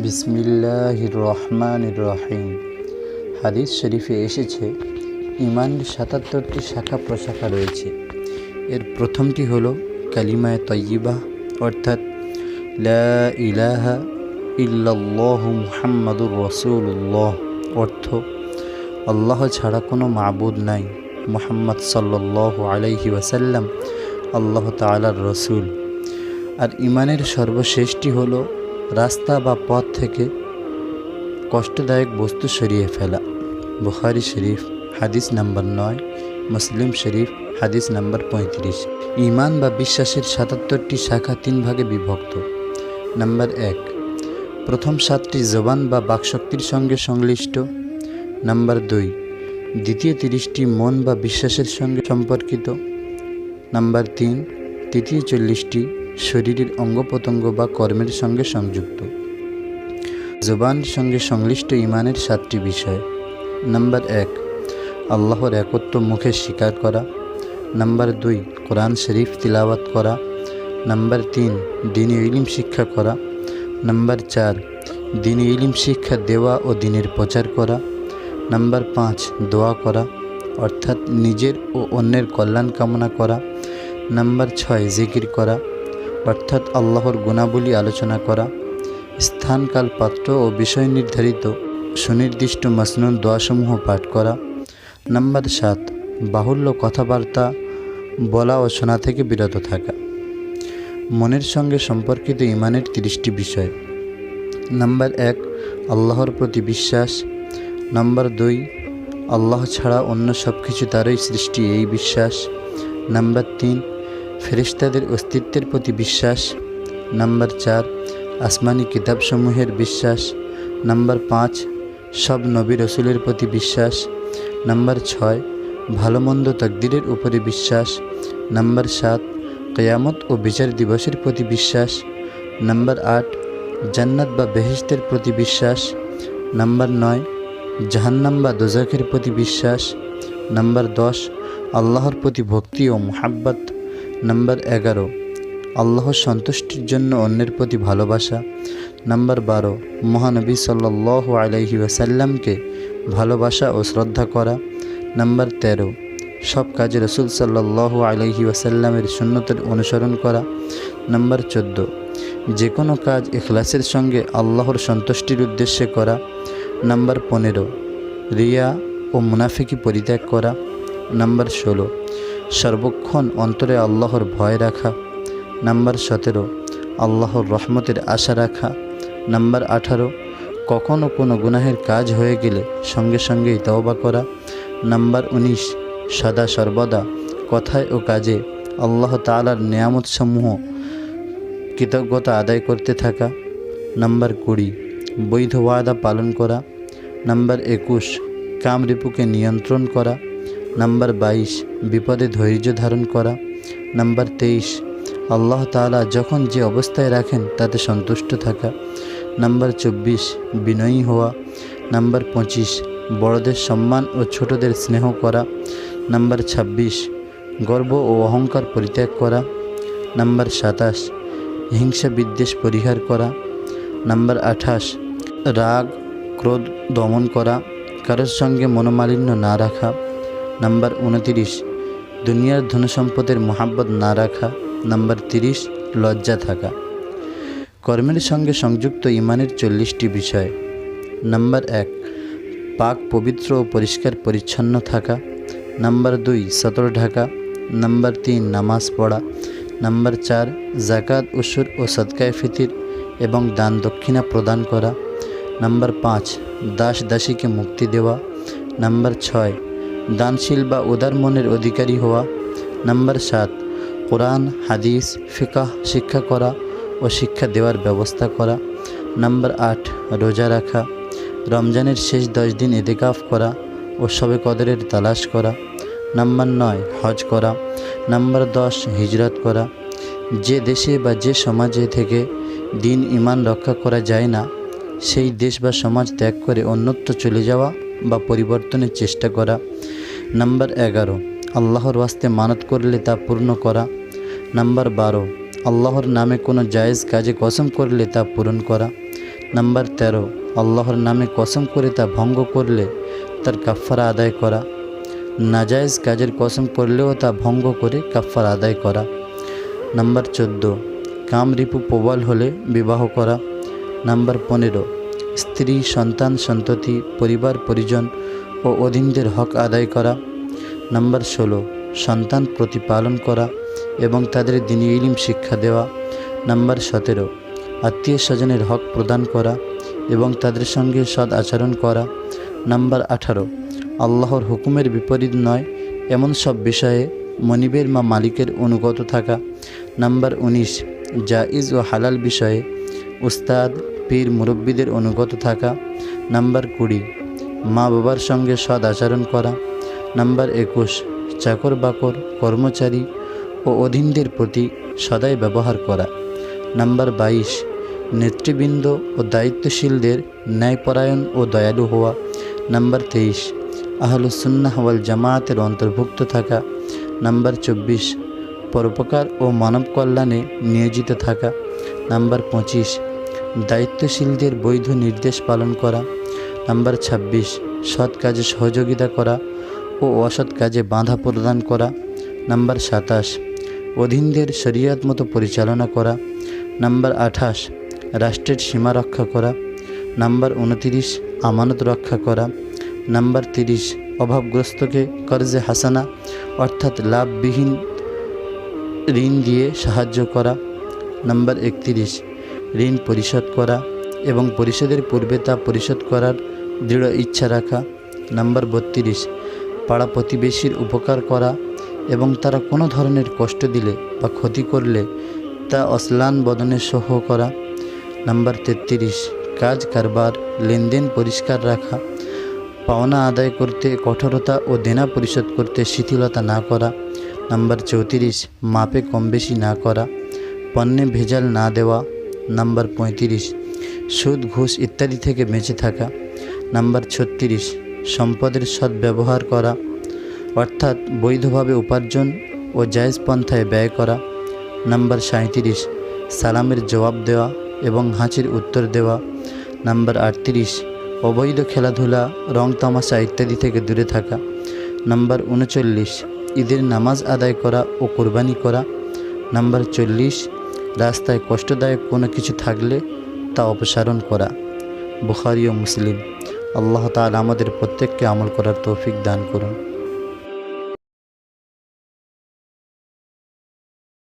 বিসমিল্লাহির রহমানির রহিম। হাদিস শরীফে এসেছে, ইমানের ৭৭টি শাখা প্রশাখা রয়েছে। এর প্রথমটি হলো কালিমায়ে তয়্যিবা, অর্থাৎ লা ইলাহা ইল্লাল্লাহু মুহাম্মাদুর রাসূলুল্লাহ। অর্থ, আল্লাহ ছাড়া কোনো মাবুদ নাই, মুহাম্মদ সাল্লাল্লাহু আলাইহি ওয়াসাল্লাম আল্লাহ তাআলার রসুল। আর ইমানের সর্বশেষটি হলো রাস্তা বা পথ থেকে কষ্টদায়ক বস্তু সরিয়ে ফেলা। বুখারী শরীফ হাদিস নাম্বার 9, মুসলিম শরীফ হাদিস নাম্বার 35। ঈমান বা বিশ্বাসের ৭৭টি শাখা 3 ভাগে বিভক্ত। নাম্বার 1, প্রথম 7টি জবান বা বাকশক্তির সঙ্গে সংশ্লিষ্ট। নাম্বার 2, দ্বিতীয় 30টি মন বা বিশ্বাসের সঙ্গে সম্পর্কিত। নাম্বার 3, তৃতীয় 40টি শরীরের অঙ্গ প্রত্যঙ্গ বা কর্মের সঙ্গে সংযুক্ত। জবানের সঙ্গে সংশ্লিষ্ট ইমানের 7টি বিষয়। নাম্বার 1, আল্লাহর একত্ব মুখে স্বীকার করা। নাম্বার 2, কোরআন শরীফ তিলাওয়াত করা। নাম্বার 3, দ্বীনি ইলম শিক্ষা করা। নাম্বার 4, দ্বীনি ইলম শিক্ষা দেওয়া ও দ্বীনের প্রচার করা। নাম্বার 5, দোয়া করা, অর্থাৎ নিজের ও অন্যের কল্যাণ কামনা করা। নাম্বার 6, জিকির করা, অর্থাৎ আল্লাহর গুণাবলী আলোচনা করা। স্থানকাল পাত্র ও বিষয় নির্ধারিত সুনির্দিষ্ট মাসনুন দোয়াসমূহ পাঠ করা। নাম্বার 7, বাহুল্য কথাবার্তা বলা ও শোনা থেকে বিরত থাকা। মনের সঙ্গে সম্পর্কিত ইমানের 30টি বিষয়। নাম্বার 1, আল্লাহর প্রতি বিশ্বাস। নাম্বার 2, আল্লাহ ছাড়া অন্য সব কিছু তারই সৃষ্টি, এই বিশ্বাস। নাম্বার 3, ফেরেশতাদের অস্তিত্বের প্রতি বিশ্বাস। নাম্বার 4, আসমানি কিতাবসমূহের বিশ্বাস। নাম্বার 5, সব নবী রসুলের প্রতি বিশ্বাস। নাম্বার 6, ভালো মন্দ তাকদীরের উপরে বিশ্বাস। নাম্বার 7, কিয়ামত ও বিচার দিবসের প্রতি বিশ্বাস। নাম্বার 8, জান্নাত বা বেহেশতের প্রতি বিশ্বাস। নাম্বার 9, জাহান্নাম বা দোজখের প্রতি বিশ্বাস। নাম্বার 10, আল্লাহর প্রতি ভক্তি ও মুহাব্বত। নাম্বার 11, আল্লাহর সন্তুষ্টির জন্য অন্যের প্রতি ভালোবাসা। নাম্বার 12, মহানবী সাল্লাল্লাহু আলাইহি ওয়াসাল্লামকে ভালোবাসা ও শ্রদ্ধা করা। নাম্বার 13, সব কাজে রসুল সাল্লাল্লাহু আলাইহি ওয়াসাল্লামের সুন্নতের অনুসরণ করা। নাম্বার 14, যে কোনো কাজ ইখলাসের সঙ্গে আল্লাহর সন্তুষ্টির উদ্দেশ্যে করা। নাম্বার 15, রিয়া ও মুনাফিকি পরিত্যাগ করা। নাম্বার 16, সর্বক্ষণ অন্তরে আল্লাহর ভয় রাখা। নাম্বার 17, আল্লাহর রহমতের আশা রাখা। নাম্বার 18, কখনও কোনো গুনাহের কাজ হয়ে গেলে সঙ্গে সঙ্গেই তওবা করা। নাম্বার 19, সদা সর্বদা কথায় ও কাজে আল্লাহ তাআলার নেয়ামতসমূহ কৃতজ্ঞতা আদায় করতে থাকা। নাম্বার 20, বৈধ ওয়াদা পালন করা। নাম্বার 21, কামরিপুকে নিয়ন্ত্রণ করা। নাম্বার 22, বিপদে ধৈর্য ধারণ করা। নাম্বার 23, আল্লাহ তাআলা যখন যে অবস্থায় রাখেন তাতে সন্তুষ্ট থাকা। নাম্বার 24, বিনয়ী হওয়া। নাম্বার 25, বড়দের সম্মান ও ছোটদের স্নেহ করা। নাম্বার 26, গর্ব ও অহংকার পরিত্যাগ করা। নাম্বার 27, হিংসা বিদ্বেষ পরিহার করা। নাম্বার 28, রাগ ক্রোধ দমন করা, কারোর সঙ্গে মনোমালিন্য না রাখা। নাম্বার 29, দুনিয়ার ধনসম্পদের মহাব্বত না রাখা। নাম্বার 30, লজ্জা থাকা। কর্মের সঙ্গে সংযুক্ত ইমানের 40টি বিষয়। নাম্বার 1, পাক পবিত্র ও পরিষ্কার পরিচ্ছন্ন থাকা। নাম্বার 2, সতর ঢাকা। নাম্বার 3, নামাজ পড়া। নাম্বার 4, যাকাত উশুর ও সদকায়ে ফিতির এবং দান দক্ষিণা প্রদান করা। নাম্বার 5, দাস দাসীকে মুক্তি দেওয়া। নাম্বার 6, দানশীল বা উদার মনের অধিকারী হওয়া। নাম্বার 7, কোরআন হাদিস ফিকাহ শিক্ষা করা ও শিক্ষা দেওয়ার ব্যবস্থা করা। নাম্বার 8, রোজা রাখা। রমজানের শেষ 10 দিন ইতিকাফ করা ও শবে কদরের তালাশ করা। নাম্বার 9, হজ করা। নাম্বার 10, হিজরত করা। যে দেশে বা যে সমাজে থেকে দিন ইমান রক্ষা করা যায় না, সেই দেশ বা সমাজ ত্যাগ করে অন্যত্র চলে যাওয়া বা পরিবর্তনের চেষ্টা করা। নাম্বার 11, আল্লাহর ওয়াস্তে মানত করলে তা পূর্ণ করা। নাম্বার 12, আল্লাহর নামে কোনো জায়েজ কাজে কসম করলে তা পূরণ করা। নাম্বার 13, আল্লাহর নামে কসম করে তা ভঙ্গ করলে তার কাফফারা আদায় করা। নাজায়েজ কাজের কসম করলেও তা ভঙ্গ করে কাফফারা আদায় করা। নাম্বার 14, কামরিপু প্রবল হলে বিবাহ করা। নাম্বার 15, স্ত্রী, সন্তান, সন্ততি, পরিবার পরিজন ও অধীনদের হক আদায় করা। নাম্বার 16, সন্তান প্রতিপালন করা এবং তাদের দ্বীনি ইলম শিক্ষা দেওয়া। নাম্বার 17, আত্মীয় স্বজনের হক প্রদান করা এবং তাদের সঙ্গে সৎ আচরণ করা। নাম্বার 18, আল্লাহর হুকুমের বিপরীত নয় এমন সব বিষয়ে মনিবের মালিকের অনুগত থাকা। নাম্বার 19, জায়েজ ও হালাল বিষয়ে উস্তাদ, পীর, মুরব্বীদের অনুগত থাকা। নাম্বার 20, মা বাবার সঙ্গে সৎ আচরণ করা। নাম্বার 21, চাকর বাকর, কর্মচারী ও অধীনদের প্রতি সদাই ব্যবহার করা। নাম্বার 22, নেতৃবৃন্দ ও দায়িত্বশীলদের ন্যায়পরায়ণ ও দয়ালু হওয়া। নাম্বার 23, আহলুস সুন্নাহ ওয়াল জামায়াতের অন্তর্ভুক্ত থাকা। নাম্বার 24, পরোপকার ও মানব কল্যাণে নিয়োজিত থাকা। নাম্বার 25, দায়িত্বশীলদের বৈধ নির্দেশ পালন করা। নাম্বার 26, সৎ কাজে সহযোগিতা করা ও অসৎ কাজে বাধা প্রদান করা। নাম্বার 27, অধীনদের শরীয়ত মতো পরিচালনা করা। নাম্বার 28, রাষ্ট্রের সীমা রক্ষা করা। নাম্বার 29, আমানত রক্ষা করা। নাম্বার 30, অভাবগ্রস্তকে কর্জে হাসানা অর্থাৎ লাভবিহীন ঋণ দিয়ে সাহায্য করা। নাম্বার 31, ঋণ পরিশোধ করা এবং পরিশোধের পূর্বে তা পরিশোধ করার দৃঢ় ইচ্ছা রাখা। নাম্বার 32, পাড়া প্রতিবেশীর উপকার করা এবং তারা কোনো ধরনের কষ্ট দিলে বা ক্ষতি করলে তা অশ্লান বদনে সহ করা। নাম্বার 33, কাজ কারবার, লেনদেন পরিষ্কার রাখা, পাওনা আদায় করতে কঠোরতা ও দেনা পরিশোধ করতে শিথিলতা না করা। নাম্বার 34, মাপে কম বেশি না করা, পণ্যে ভেজাল না দেওয়া। নাম্বার 35, সুদ ঘুষ ইত্যাদি থেকে বেঁচে থাকা। নাম্বার 36, সম্পদের সদ্ব্যবহার করা অর্থাৎ বৈধভাবে উপার্জন ও জায়েজ পন্থায় ব্যয় করা। নাম্বার 37, সালামের জবাব দেওয়া এবং হাঁচির উত্তর দেওয়া। নাম্বার 38, অবৈধ খেলাধুলা, রং তামাশা ইত্যাদি থেকে দূরে থাকা। নাম্বার 39, ঈদের নামাজ আদায় করা ও কোরবানি করা। নাম্বার 40, রাস্তায় কষ্টদায়ক কোনো কিছু থাকলে তা অপসারণ করা। বুখারী ও মুসলিম। আল্লাহ তাআলা আমাদের প্রত্যেককে আমল করার তৌফিক দান করুন।